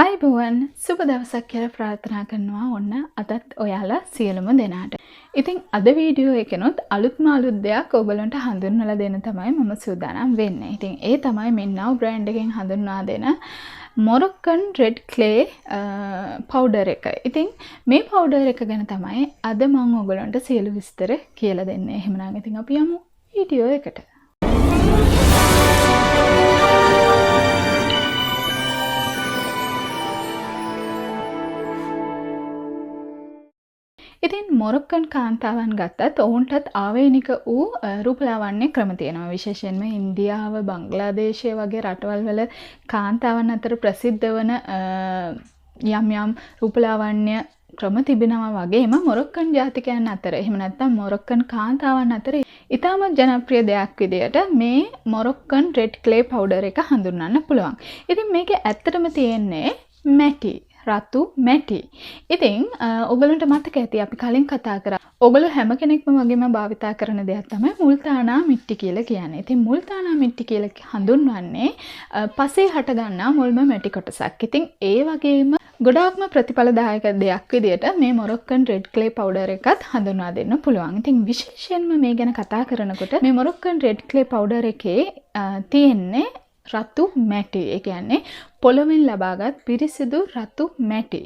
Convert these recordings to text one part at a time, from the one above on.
අයිබෝවන් සුබ දවසක් කියලා ප්‍රාර්ථනා කරනවා ඔන්න අදත් ඔයාලා සියලුම දෙනාට. ඉතින් අද වීඩියෝ එකනොත් අලුත්ම අලුත් දෙයක් ඔයගලන්ට හඳුන්වලා දෙන්න තමයි මම සූදානම් වෙන්නේ. ඉතින් ඒ තමයි මේ now brand එකෙන් හඳුන්වා දෙන moroccan red clay powder එක. ඉතින් මේ powder එක ගැන තමයි අද මම ඔයගලන්ට සියලු විස්තර කියලා දෙන්නේ. එහෙමනම් ඉතින් අපි යමු වීඩියෝ එකට. ඉතින් මොරොක්කන් කාන්තාවන් ගත්තත් ඔවුන්ටත් ආවේනික වූ රූපලාවන්‍ය ක්‍රම තියෙනවා. විශේෂයෙන්ම ඉන්දියාව, බංග්ලාදේශය වගේ රටවල් වල කාන්තාවන් අතර ප්‍රසිද්ධ වන යම් යම් රූපලාවන්‍ය ක්‍රම තිබෙනවා වගේම මොරොක්කන් ජාතිකයන් අතර එහෙම නැත්නම් මොරොක්කන් කාන්තාවන් අතර ඉතාමත් ජනප්‍රිය දෙයක් විදියට මේ මොරොක්කන් රෙඩ් ක්ලේ පවුඩර් එක හඳුන්වන්න පුළුවන්. ඉතින් මේකේ ඇත්තටම තියෙන්නේ මැටි රතු මැටි. ඉතින් ඔයගලන්ට මතක ඇති අපි කලින් කතා කරා. ඔයගොල්ලෝ හැම කෙනෙක්ම වගේම භාවිතා කරන දෙයක් තමයි මුල්තානා මිට්ටි කියලා කියන්නේ. ඉතින් මුල්තානා මිට්ටි කියලා හඳුන්වන්නේ පසේ හට ගන්නා මුල්ම මැටි කොටසක්. ඉතින් ඒ වගේම ගොඩාක්ම ප්‍රතිඵලදායක දෙයක් විදියට මේ මොරොක්කන් රෙඩ් ක්ලේ පවුඩර් එකත් හඳුන්වා දෙන්න පුළුවන්. ඉතින් විශේෂයෙන්ම මේ ගැන කතා කරනකොට මේ මොරොක්කන් රෙඩ් ක්ලේ පවුඩර් එකේ තියෙන්නේ රතු මැටි. ඒ කියන්නේ පොළොවෙන් ලබාගත් පිරිසිදු රතු මැටි.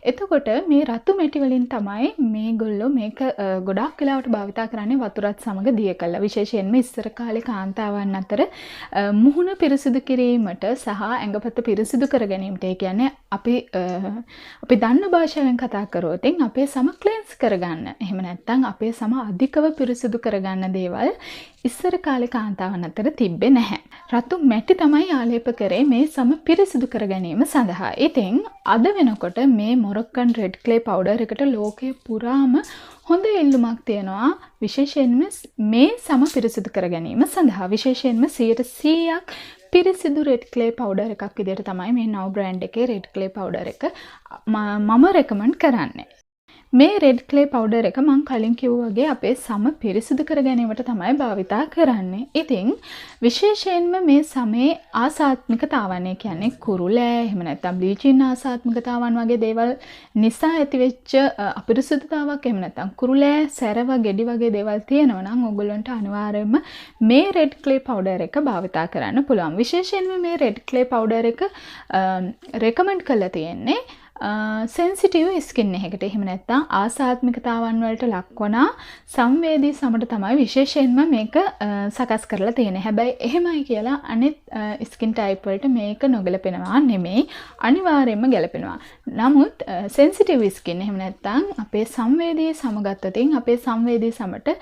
එතකොට මේ රතු මැටි වලින් තමයි මේගොල්ලෝ මේක ගොඩාක් වෙලාවට භාවිතා කරන්නේ වතුරත් සමග දිය කළා. විශේෂයෙන්ම ඉස්සර කාලේ කාන්තාවන් අතර මුහුණ පිරිසිදු කිරීමට සහ ඇඟපත පිරිසිදු කර ගැනීමට, ඒ කියන්නේ අපි දන්න භාෂාවෙන් කතා කරොත් අපේ සම ක්ලෙන්ස් කරගන්න. එහෙම නැත්නම් අපේ සම අධිකව පිරිසිදු කරගන්න දේවල් ඉස්සර කාලේ කාන්තාවන් අතර තිබ්බේ නැහැ. රතු මැටි තමයි ආලේප කරේ මේ සම පිරිසිදු කර ගැනීම සඳහා. ඉතින් අද වෙනකොට මේ මොරොක්කන් රෙඩ් ක්ලේ පවුඩර් එකට ලෝකයේ පුරාම හොඳ ඉල්ලුමක් තියෙනවා. විශේෂයෙන්ම මේ සම පිරිසිදු කර ගැනීම සඳහා. විශේෂයෙන්ම 100%ක් පිරිසිදු රෙඩ් ක්ලේ පවුඩර් එකක් විදිහට තමයි මේ now brand එකේ රෙඩ් ක්ලේ පවුඩර් එක මම රෙකමන්ඩ් කරන්නේ. මේ රෙඩ් ක්ලේ පවුඩර් එක මම කලින් කිව්වා වගේ අපේ සම පිරිසිදු කර ගැනීමට තමයි භාවිතා කරන්නේ. ඉතින් විශේෂයෙන්ම මේ සමේ ආසාත්මිකතාවන්, ඒ කියන්නේ කුරුලෑ, එහෙම නැත්නම් බ්ලීචින් ආසාත්මිකතාවන් වගේ දේවල් නිසා ඇතිවෙච්ච අපිරිසිදුතාවක්, එහෙම නැත්නම් කුරුලෑ, සැරව, ගෙඩි වගේ දේවල් තියෙනවා නම් ඔයගොල්ලන්ට අනිවාර්යයෙන්ම මේ රෙඩ් ක්ලේ පවුඩර් එක භාවිතා කරන්න පුළුවන්. විශේෂයෙන්ම මේ රෙඩ් ක්ලේ පවුඩර් එක රෙකමන්ඩ් කරලා තියෙන්නේ සෙන්සිටිව් ස්කින් එකකට. එහෙම නැත්නම් ආසාත්මිකතාවන් වලට ලක්වන සංවේදී සමට තමයි විශේෂයෙන්ම මේක සකස් කරලා තියෙන්නේ. හැබැයි එහෙමයි කියලා අනිත් ස්කින් ටයිප් වලට මේක නොගැලපෙනවා නෙමෙයි, අනිවාර්යයෙන්ම ගැලපෙනවා. නමුත් සෙන්සිටිව් ස්කින් එහෙම නැත්නම් අපේ සංවේදී සම ගත්තතින් අපේ සංවේදී සමට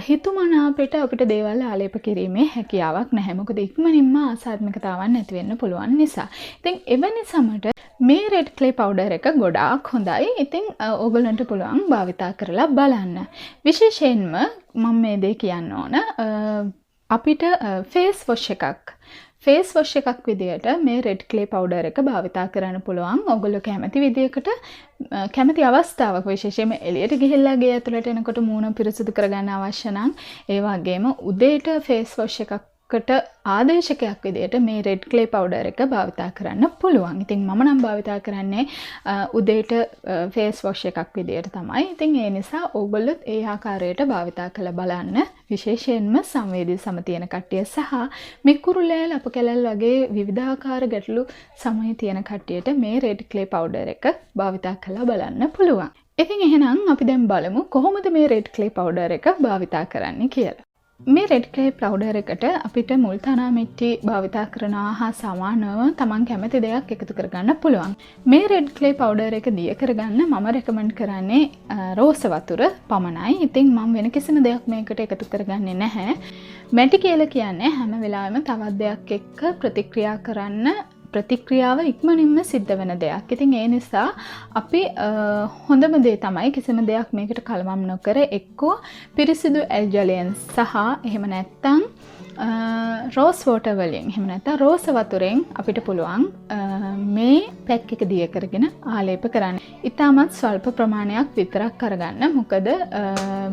හිතුමනාපෙට අපිට දේවල් ආලේප කිරීමේ හැකියාවක් නැහැ. මොකද ඉක්මනින්ම ආසාත්මිකතාවන් නැති වෙන්න පුළුවන් නිසා. ඉතින් එවැනි සමට මේ රෙඩ් ක්ලේ පවුඩර් එක ගොඩාක් හොඳයි. ඉතින් ඔයගොල්ලන්ට පුළුවන් භාවිතා කරලා බලන්න. විශේෂයෙන්ම මම මේ දේ කියන්න ඕන අපිට ෆේස් වොෂ් එකක් විදියට මේ රෙඩ් ක්ලේ පවුඩර් එක භාවිතා කරන්න පුළුවන්. ඔයගොල්ලෝ කැමති විදියකට කැමති අවස්ථාවක, විශේෂයෙන්ම එළියට ගිහිල්ලා ගේ ඇතුළට එනකොට මූණ පිරිසිදු කරගන්න අවශ්‍ය නම්, ඒ වගේම උදේට ෆේස් වොෂ් එකකට ආදේශකයක් විදියට මේ රෙඩ් ක්ලේ පවුඩර් එක භාවිතා කරන්න පුළුවන්. ඉතින් මම නම් භාවිතා කරන්නේ උදේට ෆේස් වොෂ් එකක් විදියට තමයි. ඉතින් ඒ නිසා ඕගොල්ලොත් ඒ ආකාරයට භාවිතා කරලා බලන්න. විශේෂයෙන්ම සංවේදී සම තියෙන කට්ටිය සහ මේ කුරුලෑල් අප කැලල් වගේ විවිධාකාර ගැටලු සමය තියෙන කට්ටියට මේ රෙඩ් ක්ලේ පවුඩර් එක භාවිතා කරලා බලන්න පුළුවන්. ඉතින් එහෙනම් අපි දැන් බලමු කොහොමද මේ රෙඩ් ක්ලේ පවුඩර් එක භාවිතා කරන්නේ කියලා. මේ රෙඩ් ක්ලේ පවුඩර් එකට අපිට මුල්තනා මිටි භාවිතා කරනවා හා සමානව තමන් කැමති දෙයක් එකතු කරගන්න පුළුවන්. මේ රෙඩ් ක්ලේ පවුඩර් එක දිය කරගන්න මම රෙකමන්ඩ් කරන්නේ රෝස වතුර පමණයි. ඉතින් මම වෙන කිසිම දෙයක් මේකට එකතු කරගන්නේ නැහැ. මැටි කියලා කියන්නේ හැම වෙලාවෙම තවත් දෙයක් එක්ක ප්‍රතික්‍රියා කරන්න ප්‍රතික්‍රියාව ඉක්මනින්ම සිද්ධ වෙන දෙයක්. ඉතින් ඒ නිසා අපි හොඳම දේ තමයි කිසිම දෙයක් මේකට කලවම් නොකර එක්කෝ පිරිසිදු ඇල් ජලයෙන් සහ එහෙම නැත්නම් රෝස් වෝටර් වලින් එහෙම නැත්නම් රෝස වතුරෙන් අපිට පුළුවන් මේ පැක් එක දිය කරගෙන ආලේප කරන්න. ඉතාමත් ස්වල්ප ප්‍රමාණයක් විතරක් කරගන්න. මොකද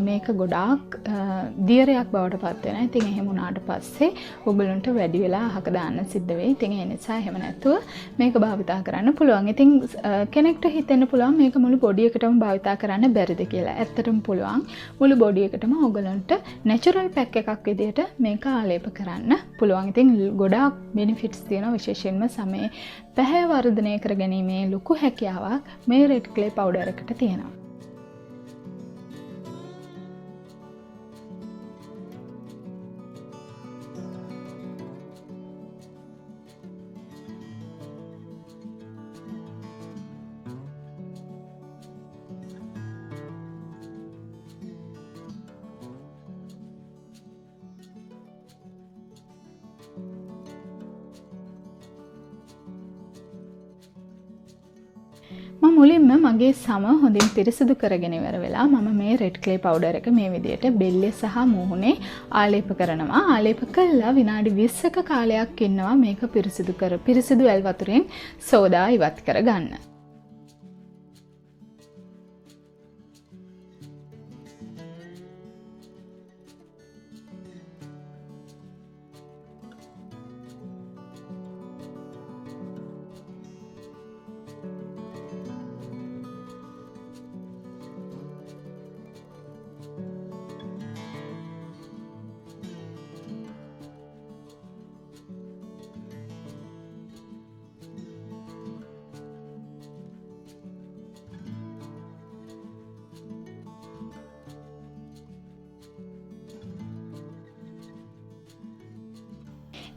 මේක ගොඩාක් දියරයක් බවට පත් වෙනවා. ඉතින් එහෙම වුණාට පස්සේ ඔයගලන්ට වැඩි වෙලා අහක දාන්න සිද්ධ වෙයි. ඉතින් ඒ නිසා එහෙම නැතුව මේක භාවිතා කරන්න පුළුවන්. ඉතින් කෙනෙක්ට හිතෙන්න පුළුවන් මේක මුළු බොඩි එකටම භාවිතා කරන්න බැරිද කියලා. ඇත්තටම පුළුවන්. මුළු බොඩි එකටම ඔයගලන්ට නැචරල් පැක් එකක් විදිහට මේක ආලේප කරන්න පුළුවන්. ඉතින් ගොඩාක් බෙනිෆිට්ස් තියෙනවා. විශේෂයෙන්ම සමේ පැහැ වර්ධනය කර ගැනීමේ ලොකු හැකියාවක් මේ රෙඩ් ක්ලේ පවුඩර් එකට තියෙනවා. මම මුලින්ම මගේ සම හොඳින් පිරිසිදු කරගෙන ඉවර වෙලා මම මේ රෙඩ් ක්ලේ පවුඩර් එක මේ විදිහට බෙල්ලේ සහ මුහුණේ ආලේප කරනවා. ආලේප කළා විනාඩි 20ක කාලයක් ඉන්නවා මේක පිරිසිදු ඇල් වතුරෙන් සෝදා ඉවත් කරගන්න.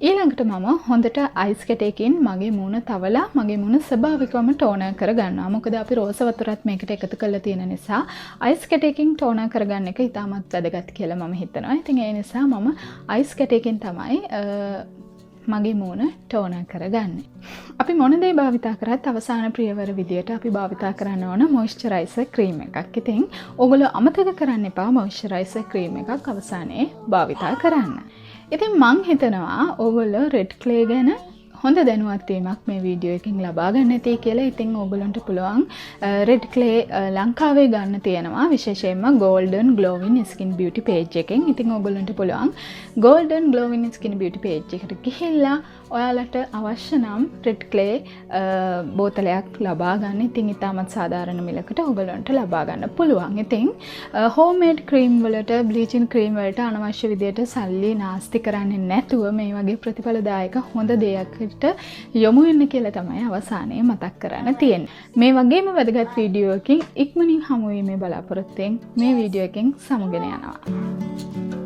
ඊළඟට මම හොඳට අයිස් කැටයකින් මගේ මූණ තවලා මගේ මූණ ස්වභාවිකවම ටෝනර් කරගන්නවා. මොකද අපි රෝස වතුරත් මේකට එකතු කරලා තියෙන නිසා අයිස් කැටයකින් ටෝනර් කරගන්න එක ඉතාමත් වැදගත් කියලා මම හිතනවා. ඉතින් ඒ නිසා මම අයිස් කැටයකින් තමයි මගේ මූණ ටෝනර් කරගන්නේ. අපි මොන දේ භාවිතා කරත් අවසාන ප්‍රියවර විදියට අපි භාවිතා කරන්න ඕන මොයිස්චරයිසර් ක්‍රීම් එකක්. ඉතින් ඔයගොල්ලෝ අමතක කරන්න එපා මොයිස්චරයිසර් ක්‍රීම් එකක් අවසානයේ භාවිතා කරන්න. ඉතින් මං හිතනවා ඕගොල්ලෝ රෙඩ් ක්ලේ ගැන හොඳ දැනුවත් වීමක් මේ වීඩියෝ එකකින් ලබා ගන්න ඇති කියලා. ඉතින් ඕගොල්ලන්ට පුළුවන් රෙඩ් ක්ලේ ලංකාවේ ගන්න තියෙනවා. විශේෂයෙන්ම Golden Glowing Skin Beauty page එකෙන්. ඉතින් ඕගොල්ලන්ට පුළුවන් Golden Glowing Skin Beauty page එකට ගිහිල්ලා ඔයාලට අවශ්‍ය නම් රෙඩ් ක්ලේ බෝතලයක් ලබා ගන්න. ඉතින් ඉතාමත් සාධාරණ මිලකට ඔයගලන්ට ලබා ගන්න පුළුවන්. ඉතින් හෝම්මේඩ් ක්‍රීම් වලට බ්ලීචින් ක්‍රීම් වලට අනවශ්‍ය විදියට සල්ලි නාස්ති කරන්නේ නැතුව මේ වගේ ප්‍රතිඵලදායක හොඳ දෙයකට යොමු වෙන්න කියලා තමයි අවසානයේ මතක් කරන්න තියෙන්නේ. මේ වගේම වැදගත් වීඩියෝ එකකින් ඉක්මනින් හමු වීමේ බලාපොරොත්තුෙන් මේ වීඩියෝ එකෙන් සමුගෙන යනවා.